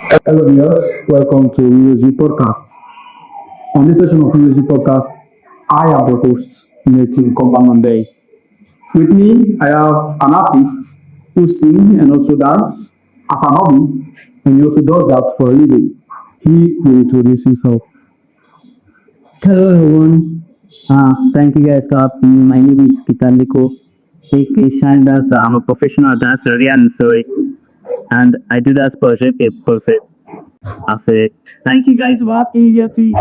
Hello, viewers. Welcome to sYouthPodcast. On this session of sYouthPodcast, I am the host, Milton Komba Mondeh. With me, I have an artist who sings and also dance as a hobby, and he also does that for a living. He will introduce himself. Hello everyone. Thank you guys for having me. My name is Kitaliko, aka Shyne Dancer. I'm a professional dancer, and sorry, and I do that project Ep10. I say thank you guys for having me here too.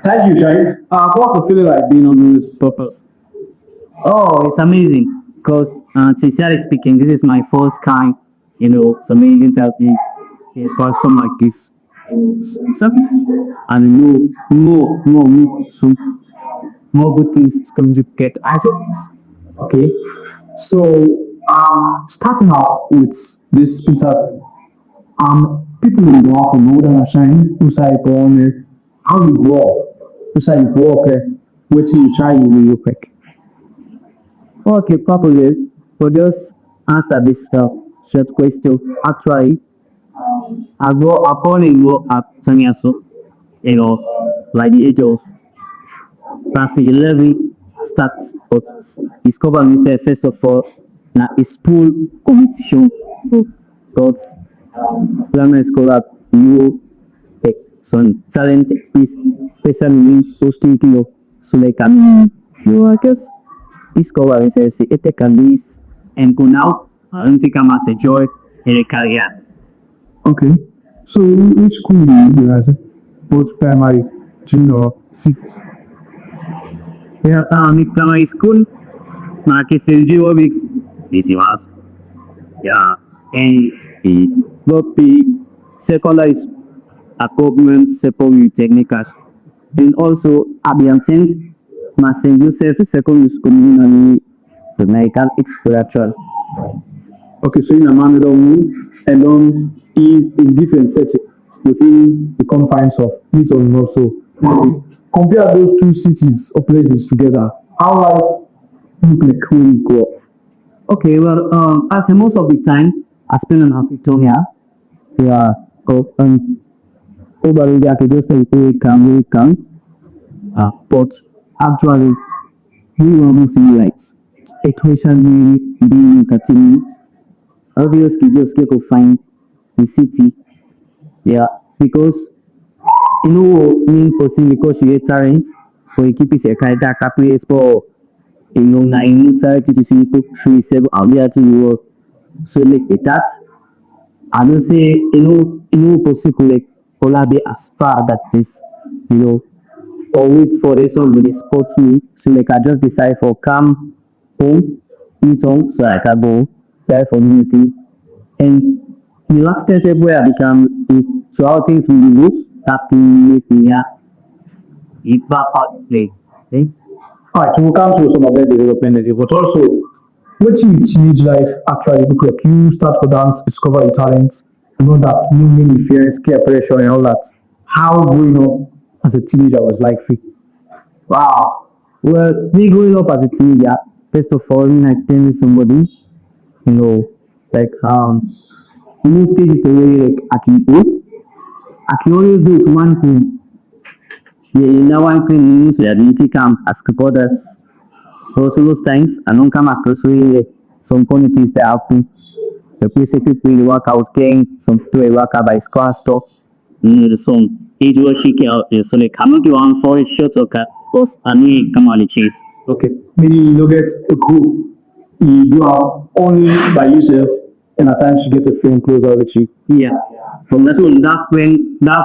Thank you, Shyne. What's the feeling like being on this purpose? Oh, it's amazing because sincerely speaking, this is my first kind. So many things have been a platform like this. And more good things is going to get out of this. Okay. So, starting out with this interview, people will go off from older Shine, who say go on how you grow up, who say you grow up, what you try you real quick. Okay, probably for just answer this short question. Actually, I grew up born in grow up 10 years old, like the age of class 11 starts but discover myself first of all na a school competition got primary school at you some talent especially posting so like I guess discover myself say it can be and go now I don't think I'm as a joy in a career. Okay. So, which school you guys? Both primary, junior, six. Yeah, primary school, market 0 weeks, this was, yeah, and the secondary a government secondary technicals, and also I be attend my St. Joseph secondary school in American experiential. Okay, so in a man alone is in different setting within the confines of Milton also. Compare those two cities or places together. How life look like when you grow up? Okay, well, as most of the time I spend in Victoria, yeah, over the I could just say we can, but actually, we almost see like equation really being 30 minutes. Obviously, just get to find the city, yeah, because mean person because you get talent, but you keep it a kind of place for na inside to see people through several out there to you. So like that, I don't say possible like all be as far that is, or wait for the somebody spots me. So like I just decide for come home, meet home, so I can go try for community. And the last step where I become so how things will look that thing make me it back out play. Okay? Alright, we'll come to some of the development, but also what you teenage life actually look like. You start for dance, discover your talents, you know that no many fears, peer pressure and all that. How growing up as a teenager was like for you? Wow. Well, me growing up as a teenager, first of all, when I tell somebody, like most stages the way like I can always do it once me. Yeah, now one thing news the ability come as others. Also those times I don't come across really some funny things that happen. The place people really work out gang, some people work out by squad stuff. The song age was she out there, so like I'm not going for it short okay. Plus I know come on the chase. Okay, maybe you don't get a group, you do it only by yourself, and at times you get a friend closer with you. Yeah. But that's all that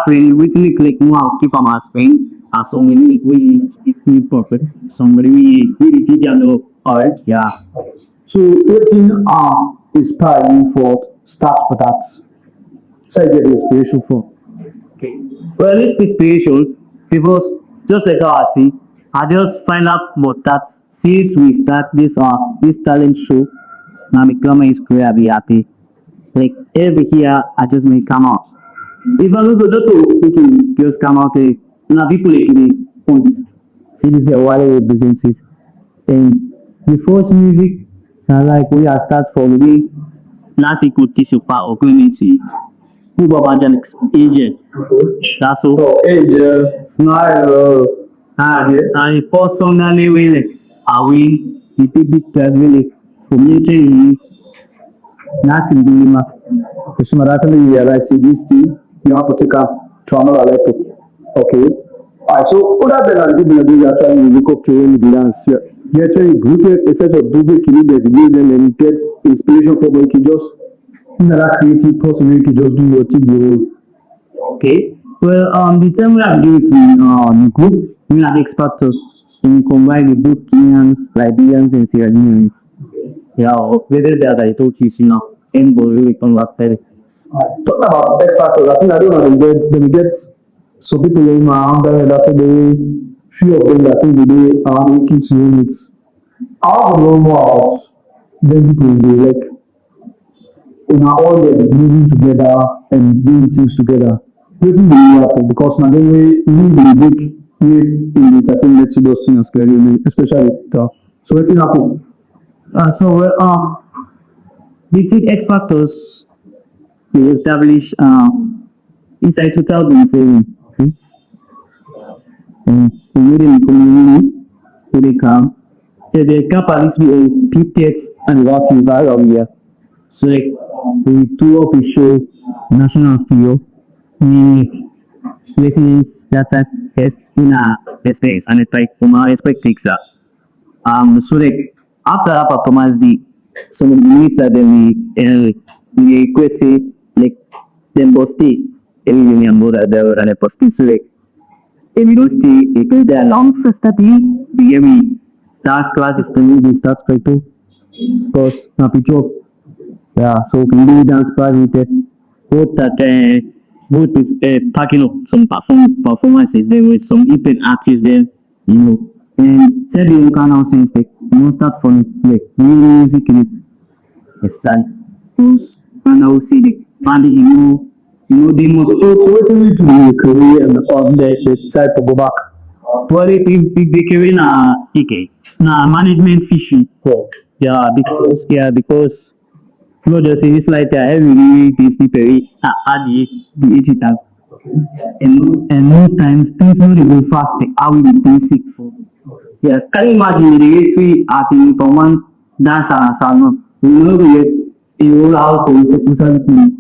friend which me click now keep on my friend. And somebody we perfect. Somebody we teach you know alright, yeah. So, what thing inspire you for start for that? So, you get the inspiration for. Okay. Well, this inspiration because just like how I see, I just find out about that since we start this talent show. Now my grandma is career be happy. Like every year I just may come out. If I also don't we can just come out now people like me point. See this the why we represent it. And the first music like we are start following last equal tissue part or community. Bubabajanics, agent. That's all. So, age, smile, And personally, really, I win the big class really. Community, nothing doing my. so that's when you realize this thing, you have to take up to another level. Okay. Alright, so other than giving the actually you look up to any dance, get very group a set of double key the video them and get inspiration from you can just another creative person you can just do your thing your own. Okay. Well, the time we have given to the group, we are experts in combining both Kenyans, Liberians, and Sierra Leoneans. Yeah, whether they are the Etochis, and Bolivia converted. Talking about X factors, I think I don't know they get some people in around there that they few of them that think they are making to units. I want to know more about them people they like in all them moving together and doing things together. Waiting the new happen because now then we really big in the entertainment industry as well, especially so waiting happen. The three X factors they establish inside 2007. Okay. We made a community to the camp. So the camp at least be a 50th anniversary of year. So like, we do up a show national studio. We residents that has in a space and it's like from our expectations. So like after that performance, some of the news that we request say like them must stay every union board that they were and a stay so like if you don't stay, it could be a long for study. We dance classes to we start straight to because na picho. Yeah, so we can do dance class with it. Both that both is packing up some performances there with some event artists there, and said you can now since like start from like new music in it. It's like and I will see the band they must So waiting you to do a career and on the side to go back. well if the career na management fishing. Because not just it's like every day slippery at the age time. And most times things not go fast like how we dey sick for. Yeah, can you imagine the rate we at in for one dancer and salon? We know we get a whole out of something.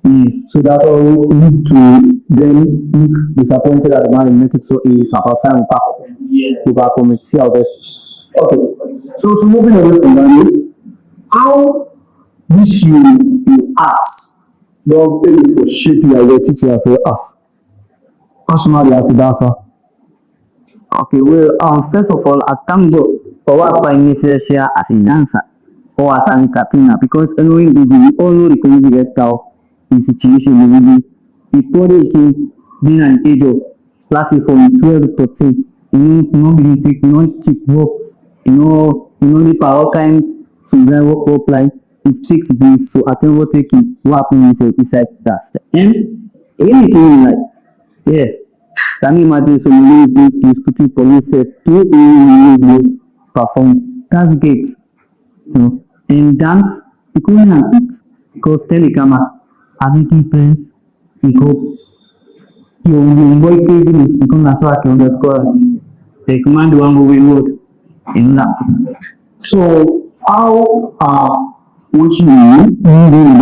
Yes. So that all lead to them look disappointed at the man and make it so it's about time to back home and see how this. Okay. So moving away from that, how wish you ask don't pay you for shaping your identity as personally as a dancer. Okay, well, first of all, I thank God for what I find necessary as a dancer or as an entertainer because knowing we all know the community get out in situation really before they came being an age of last year from 12 to 13, believe it, keep works, the power kind to work line. It takes this so attempt taking what happens inside that. And anything like can you imagine so many people putting police to perform? That's great. And dance, you couldn't have it because telecamera are making friends. You boy craziness because that's why I can underscore. They command one moving road in that. So how what you being a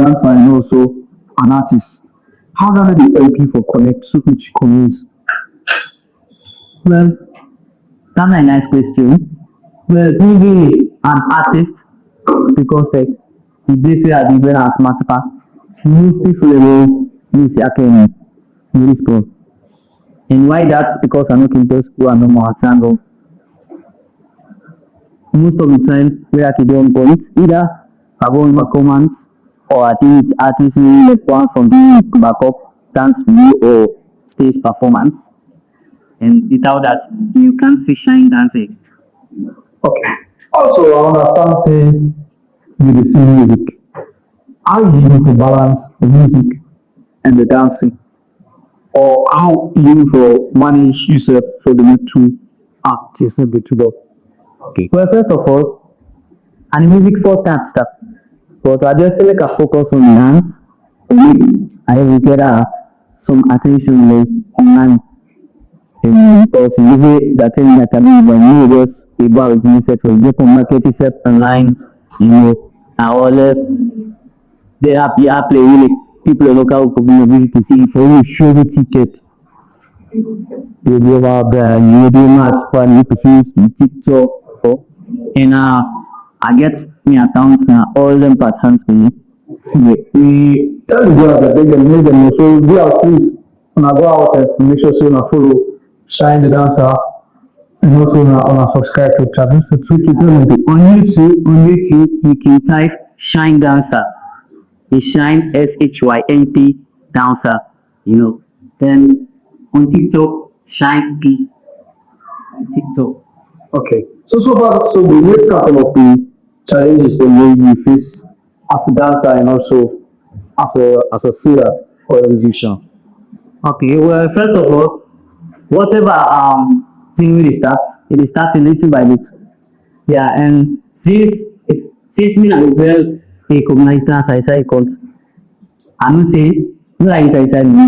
dancer and also an artist, how does it help you for connect to which communities? Well, that's a nice question. Well, being an artist, because like the place where I be when I was matter, most people will use the academy, really school. And why that? Because I'm not into school and no more angle. Most of the time, where I can do on point, either have own performance or I think artists will like one from the backup dance video or stage performance. And without that, you can't see Shyne dancing. Okay. Also, I understand saying you dey sing music. How you do for balance the music and the dancing? Or how you for manage yourself for the two act yourself the two up? Okay. Well, first of all, and music first can't start. But I just say like a focus on the dance a week, I will get some attention like online. Because usually the thing that I mean when you just about business for you can market yourself online, I all they are play really people in local community to see for you show the ticket. You give up you do much for you to use TikTok and I get me accounts now all them patterns for me. See We tell the girls that they can make them know. So we are please when I go out and make sure so I follow Shine the dancer and also on our subscribe to channel. So tweet it on on YouTube you can type Shine Dancer. It's Shyne SHYNP Dancer, Then on TikTok, Shyne P. TikTok. Okay. So far, so we discuss some of the challenges that you face as a dancer and also as a singer or a musician. Okay, well, first of all, whatever thing it is starting little by little. Yeah, and since me and well a community dancer I called, I know say no like it inside me.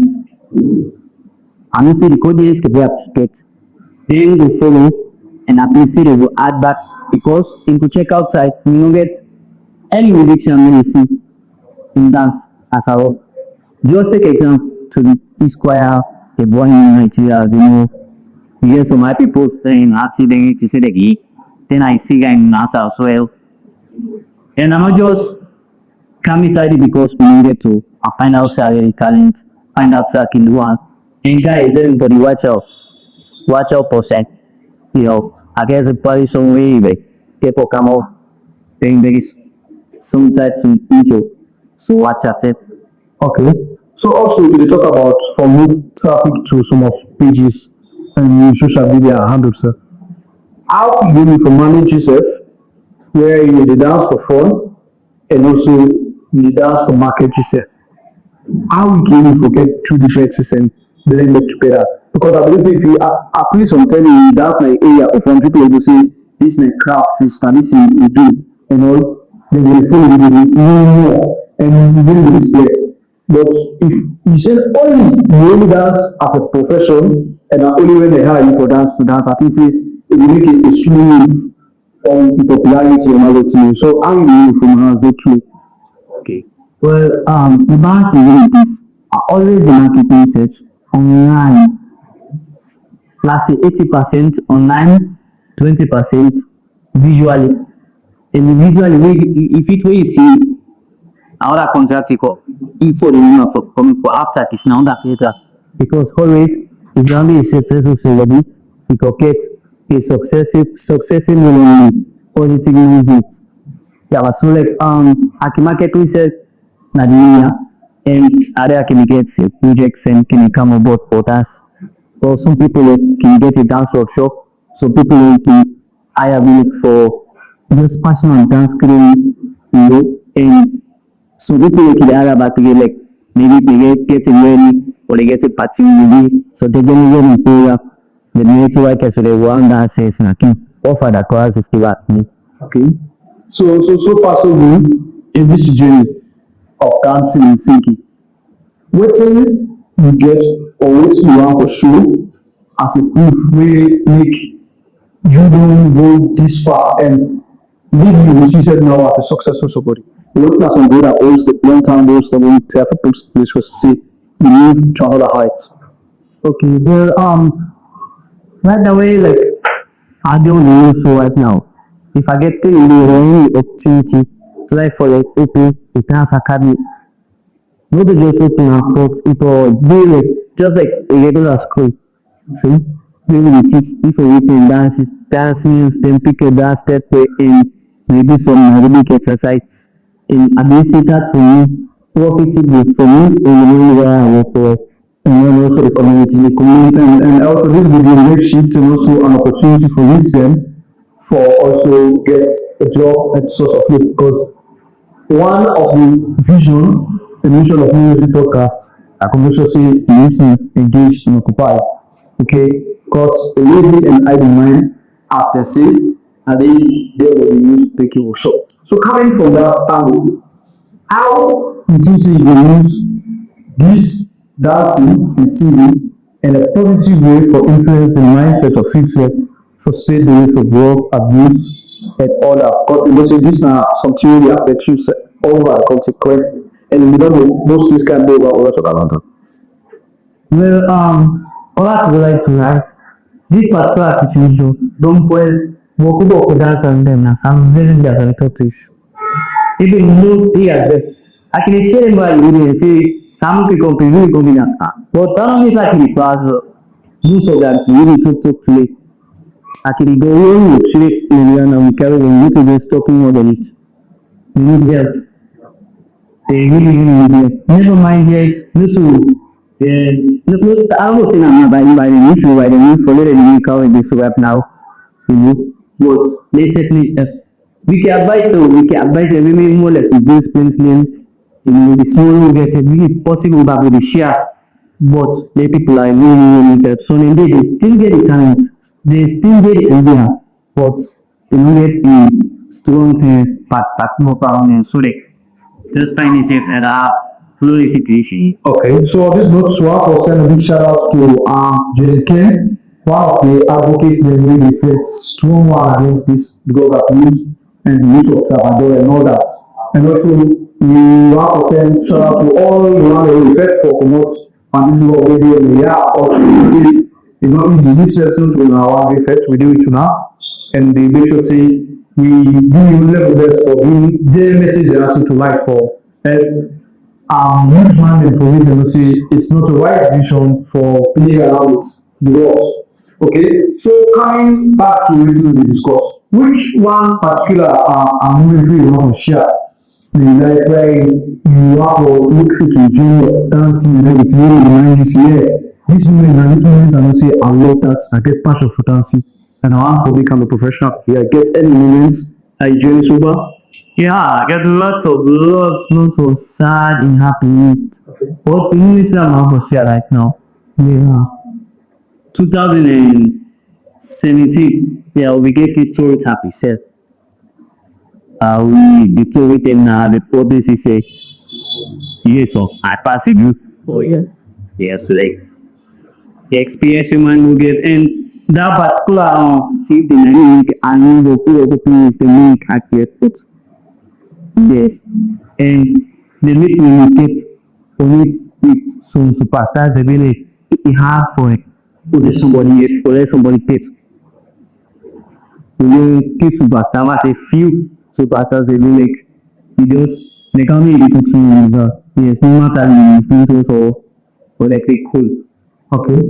I know say the code is can be appreciate. Then go follow and appreciate they go add back because if you check outside you no get any musician wey you see in dance as a whole. Just take example to the East Choir, a boy in Nigeria, you hear some happy people saying accident to say the gig. Then I see guy in NASA as well. And I'm not just come inside it because we needed to find out salary talent, find out I can do one. And guys, everybody watch out for that. I guess the probably some way like people come out saying there is some type some issue. So watch out it. Okay. So also we talk about for move traffic to some of pages and social media handles. How you need to manage yourself where you need to dance for fun and also you need to dance for market yourself. How you can forget two different systems blend it together? Because I believe if you at least on telling you dance like area or from people who say this is craft system, this is you do and all, then they follow you more and you will display. But if you say only dance as a profession and only when they hire you for dance to dance, I think say it will make it a smooth on the popularity and all that. So how you do from hands the truth? Okay. Well, the balance is really this. I always the market research online. Let's say 80% online, 20% visually. And visually, if it way you see another contract if for the woman for coming for after it's now that later. Because always if you only a successful celebrity, you can get a successive positive results. Yeah, so like I can market research na the area and other can get projects and can come aboard for us. So some people can get a dance workshop, some people can hire me for just passionate dance cream, and so people can hire back together like maybe they get it ready or they get a party maybe so they can get in prayer. The nature like so they want dances and can offer the class is still at me. Okay. So far so good in this journey of dancing and singing. Wetin you get or wetin you want to show as a proof wey make you don go this far and leave you with you said now as a successful somebody. Wetin na some good goals, the long term goals that we have a place for say you move to another height. Okay, well right away like I don't know so right now. If I get any opportunity to like for like open a dance academy, not just open up, but it will be like just like a regular school. See, maybe we teach people open dances, dance means then pick a dance step in maybe some aerobic exercise. And I see that for me, profitable for me in the way where I work for. And then also the community, and also this will be a makeshift and also an opportunity for youth them for also get a job at source of it because one of the mission of music podcast, I can also say you need to engage and occupy. Okay, because a lazy and idle mind, as they say, and they will be used to take a workshop. So coming from that angle, How you think say you go use this dancing and singing in a positive way for influence the mindset of future for say the way for drug abuse and all that? Because you know say these are some theory affect you over consequent and we don't know most of this can be over all that around them. Well, all I would like to ask, this particular situation, don't well, Mokubo dance and them, and some very as a little issue. Even most years, I can share my video say, some people can really go in as but that only is actually pass, do so that really talk play. Actually, go on with shape, and we carry on to just talking more than it. You need help. They really need help. Never mind, yes, little. Look, I almost say I'm not by the issue, by the need for letting me cover this web now. You know, but basically, we can advise, so we can advise every more like we do penciling, you know, the small will get it really possible but with the share. But the people are really interested. So indeed, they still get the talent, they still get the idea, but they don't get the strong part more power. So they just find it safe at a fluid situation. Okay, so on this note, so I will send a big shout out to Jaden Ken, one of the advocates that really defends strong one against this drug abuse and the use of Salvador and all that. And also, we want to send shout out to all the one that we respect for promotes on this drug radio in the year or it's not easy. This session to our effect, we do it now. And they make sure say we do level best for being their message they ask you to like for. News one for me to say it's not a right decision for playing around with the laws. Okay, so coming back to reason we discuss, which one particular movie you want to share? Like where you have to look into genre of dancing and everything, really remind you say, yeah, this moment I will say I love that, I get passion for dancing, and I want to become a professional. Yeah, get any moments I join sober. Yeah, I get lots of sad and happy news. What the unit that I'm going to share right now? Yeah. 2017, yeah, we get it to it happy set. We the to it and the policy say, yes, so I pass it you. Oh, yeah. Yes, like the experience you man will get and that particular see the dynamic and the people is the main character. Yes, and they make me get connect with some superstars. They really have for somebody pet. We keep superstars. A few superstars they really like. You just they can make it to me. Yes, no matter the things also or like they cool. Okay.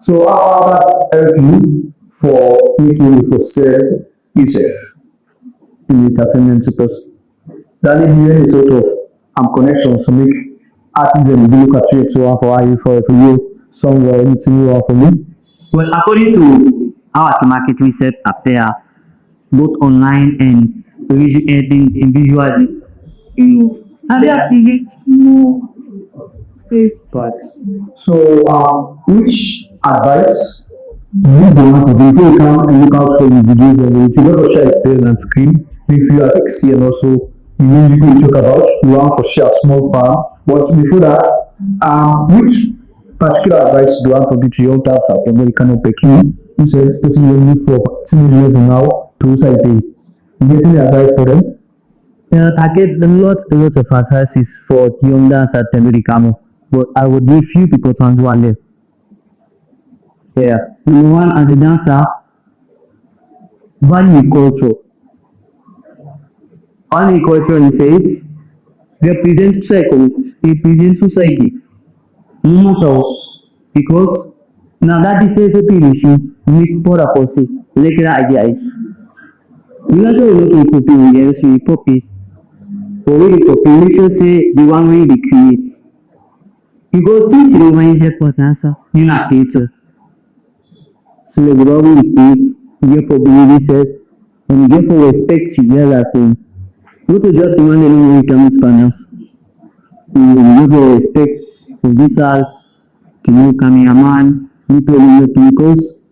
So how about helping for making for sell yourself in the entertainment sector? That is really sort of connections to make artists and look at you to for you for you somewhere anything you are for me. Well, according to our market research up there, both online and visually, you know, and they are more face. But so which advice do you want to give? You come and look out for the videos and if you want to share it there on screen, if you are see and also you know you can talk about you want to share small part. But before that, which particular advice do you want to give to young dancers and when you cannot pick you? You said especially for teenagers now to say you get any advice for them? I get a lot of advices for young dancers at Americano, but I would give few people to answer one there. Yeah, number one, as a dancer, value culture. Value culture is it represent society. No matter what, because now that difference between issue make poor policy like that idea. We also look in copy we get so purpose. But when the copy, make sure say the one way they create. Because since you don't mind your dancer, you're not creator. So the one way they create, you get for believe yourself, and you get for respect you get that thing. Not to just demand anyone who can meet partners. You get for respect for this house, to know cameraman, you tell me because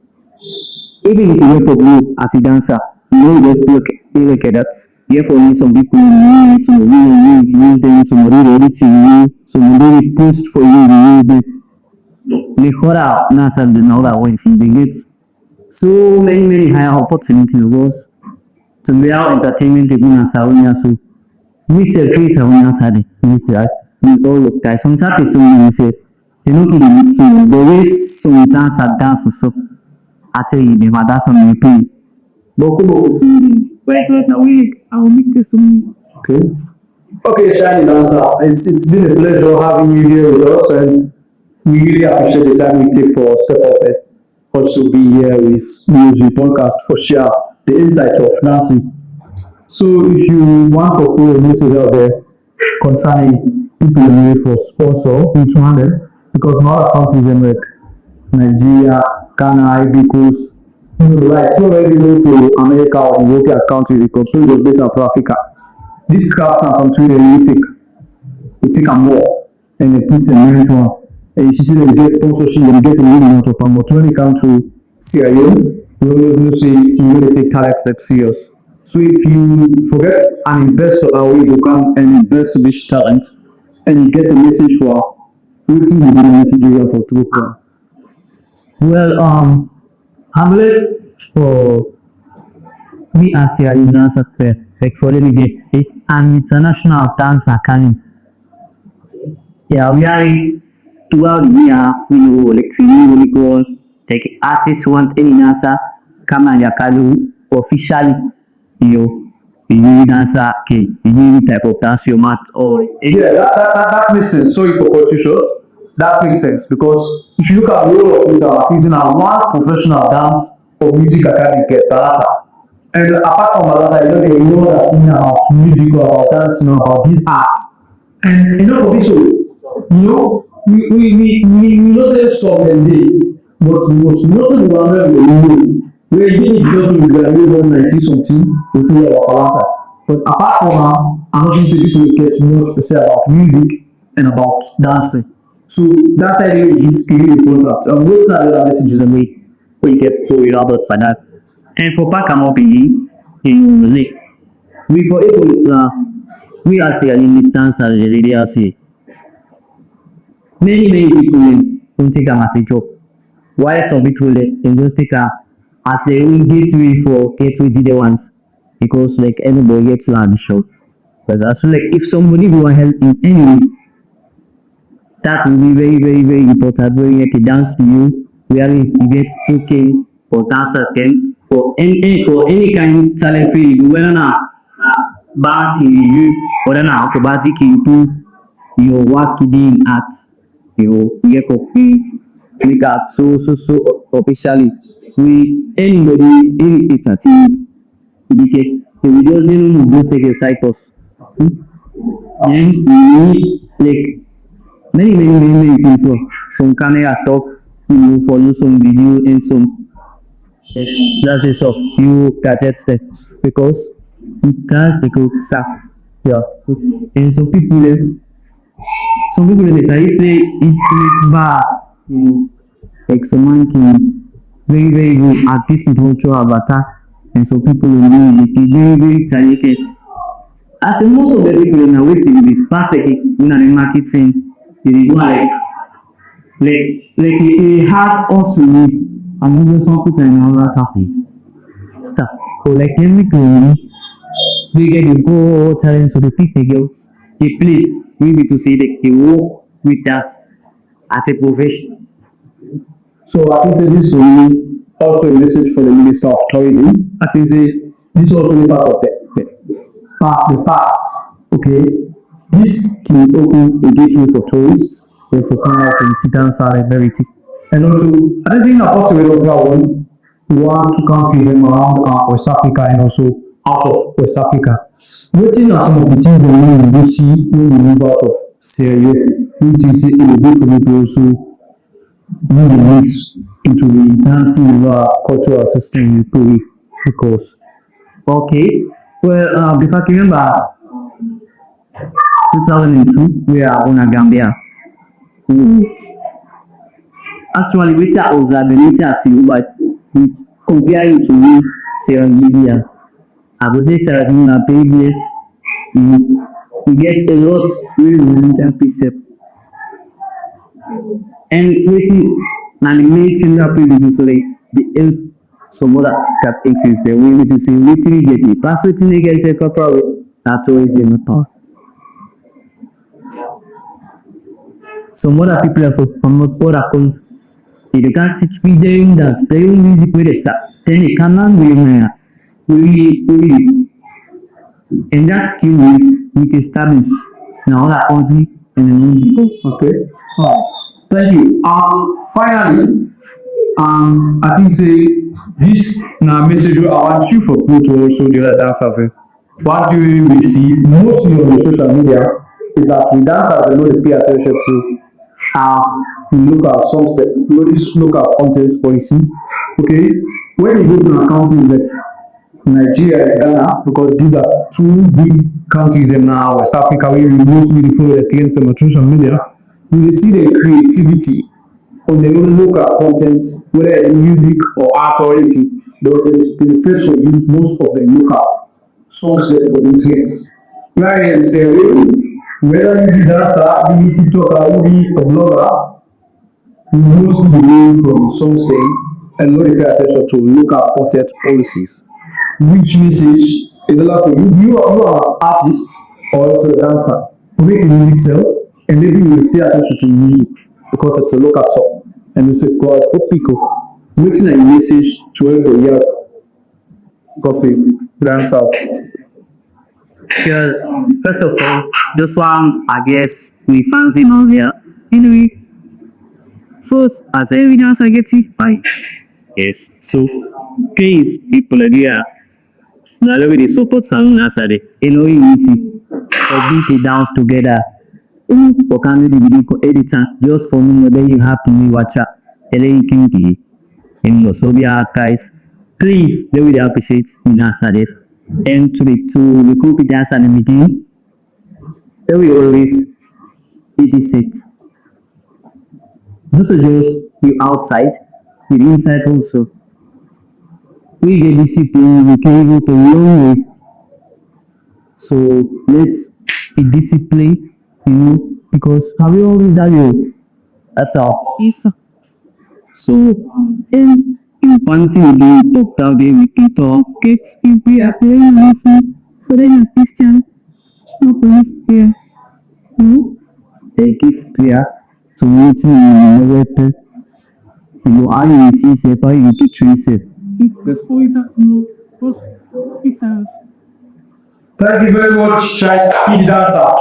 even if you get for blue as a dancer, you know you just look like that. Therefore, some people use them, somebody ready to you, somebody post for you, you use them. The horror, NASA, the other way, they get so many higher opportunities because to be our entertainment, the good so we say face of answer we all look guys. Some start so we say they don't kill the so the way some dance so I tell you the matter some you pay. Boku wait a week, I will make this some. Okay. Okay, Shyne answer. It's been a pleasure having you here with us, and we really appreciate the time we take for Step Up and also be here with Music Podcast for sure. The insight of dancing. So if you want to follow message out there concerning people in the for sponsor, which one them? Because in other countries like Nigeria, Ghana, Ivory Coast, like so already go to America or European countries, it controls based out of Africa. These crafts are something they take a more and they put in marriage one. And if you see them get sponsorship, they get a living out of them. But when it comes to Sierra Leone, we always know say you really take talent step serious. So if you forget an investor or you come and invest this talent and you get a message for waiting you get a message here for true plan. Well, I'm late for me as a dancer, like for the day, an international dance academy. Yeah, we are throughout the year, we know like we go take artists want any dancer come and yakalu officially, you dancer, okay, you type of dance your mat or yeah, that makes sense. Sorry for cutting short. That makes sense because if you look at the role of music artists now, one professional dance or music academy get balata. And apart from balata, you know that thing about music or about dance, about these arts. And for this, we know say some dem dey, but most the one wey we know. Where even if you don't do graduate 19 something, we think about balata. But apart from that, I'm not going to people get much to say about music and about dancing. So that's how it's giving the contract. What's the other messages and we get to Robert for that. And for Pakamo in Lake, we for able we are saying dancer really are say many people don't take them as a job. Why some people they just take a as the gateway for gateway to the ones because like everybody gets to the show. But also like if somebody will help in any way, that will be very important. When you can dance to you, where you get okay for dancer can for any kind of talent free. Whether not bad you whether not okay bad you do your was kidding at you get copy click out so officially we anybody any entertainment indicate so we just didn't just take a cycles then we need like many things so some camera stuff you follow some video and some that's it so you gadget steps because you can't take out yeah and some people they say play instrument bar like someone can very good artist with virtual avatar and some people will be very talented as in most of the people na wasting this perfect in the marketing they do like a hard also and even some people in another happy stuff so like every we get the go talent so the pick the girls the place we need to see they work with us as a profession. So I think say this will also a message for the Minister of Tourism. I think say this also be part of the past. Okay, this can open a gateway for tourists, they will come out and sit down and everything. And also, I think that possible one to countries around West Africa and also out of West Africa. What are some of the things that we see when we move out of Sierra Leone? Which is a good for people also really mix into the dancing cultural system because okay well if I can remember 2002 we are on a Gambia actually we are observing but comparing to Sierra Leone I would say serving our previous we get a lot really and precept. And waiting and the main thing that we do so like the help some other cap exist the way to say waiting we get it. Pass waiting they get a couple that's always in the power. Some other people have promote other accounts. If you can't teach me doing that, they will music with it. Then they come and we and that skill we can establish now that country and then people. Okay. Alright. Thank you. Finally, I think say this now message I want you for people to also the other dancer. What do we see mostly on the social media is that we dancers they know they pay attention to we look at songs that look at content policy. Okay, when you go to a country like Nigeria and Ghana, because these are two big countries in now West Africa where we mostly follow the trends on social media, you will see the creativity on the local content, whether in music or art or anything. They first use most of the local songs for the trends. Right, and say whether you be dancer, you be TikToker, you be a blogger, you mostly be from songs and not pay attention to local content policies. Which message is allowed for you? You are an artist or also a dancer to make music sell, and maybe you will pay attention to music because it's a local song and it's a call for people. Making a message to everybody else. Copy, dancer. Yeah, first of all, this one I guess we fancy now here. Anyway, first as every dance I get it by. Yes, so please people are here. Now let me support song Nasare. Easy. Or beat it dance together. Or can we video editor just for me whether you have to me watch out. Kinky. In the Soviet guys. Please let me appreciate Nasare. And to the copy dance at the beginning, then we always it is it. Not just you outside, you inside also. We get discipline, we can go to long way. So let's be disciplined, because have you always done you? That's all. Yes. So and once you do talk down there, we can talk, get we are playing listen, but then a Christian, no police here. No? They give clear to meet you in the weapon. You are in the sea, but you can trace it. Thank you very much, Shyne P dancer.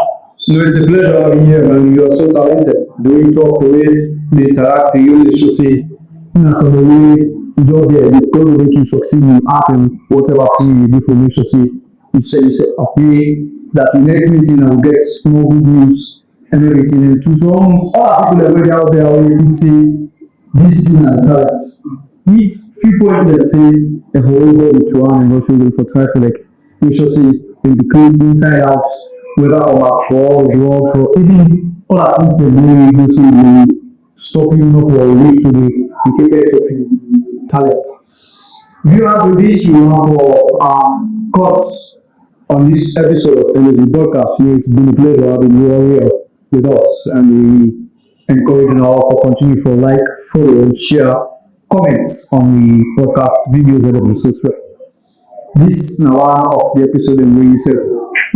It's a pleasure having you and you are so talented. The way you talk, the way they interact, you really should say, so the way you don't get it, going to make you succeed in art and whatever thing you do for me, so say, you say, okay, that the next meeting I will get more good news and everything. And to some other people that were out there, we can say, this thing and talents. These few points that say, a whole world to one and also go for traffic, like, we should say, in the clean inside out, whether or for drugs or even other things that may you see will stop you not for a week to the capability of your talent. Viewers, with this, you have for cuts on this episode of sYouthPodcast. It's been a pleasure having you all here with us, and we encourage you all for continue for like, follow, and share comments on the podcast videos that we subscribe. This is one of the episode in which you said,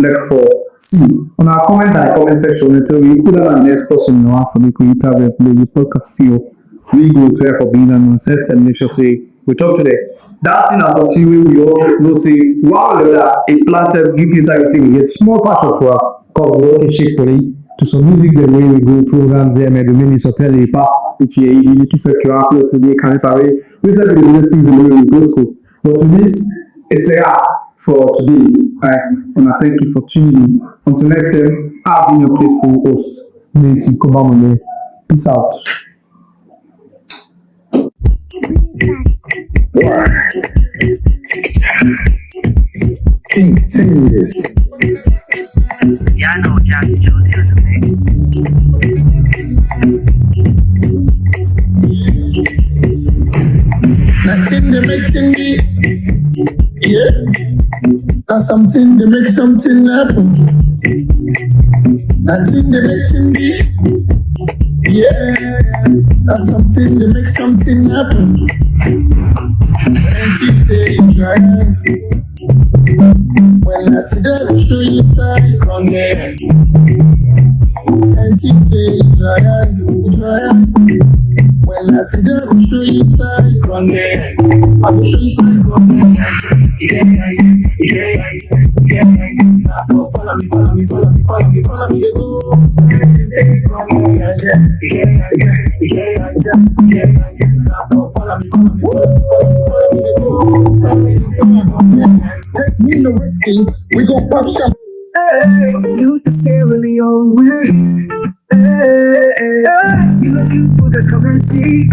like for see on our comment section until we could have an next person now for the creator of the podcast feel we go to for being on set and make sure say we talk today. That's in a something we all know say wow a planted give inside say we get small passion for cause we work shake for it to some music the way we go programs there maybe minutes or tell the past stitch here you need to secure upload today can it away we said the little things the way we go school but to this it's a for today. And I thank you for tuning in. Until next time, I've been your faithful host, Milton Komba Mondeh. Peace out. King, sing me this. Yeah, I know Jackie Jones here today. Nothing to make me, yeah. That's something they make something happen. That thing they make thing be. Yeah, that's something they make something happen. When she say try, when I see that show you side from there. And she say try. When I see that show you side from there. I will show you side from there. Yeah. Follow me, they go. Say from there. Yeah. Follow me, they go. Take me no risky, we gon' pop shop. You necessarily always. You know you put us come and see.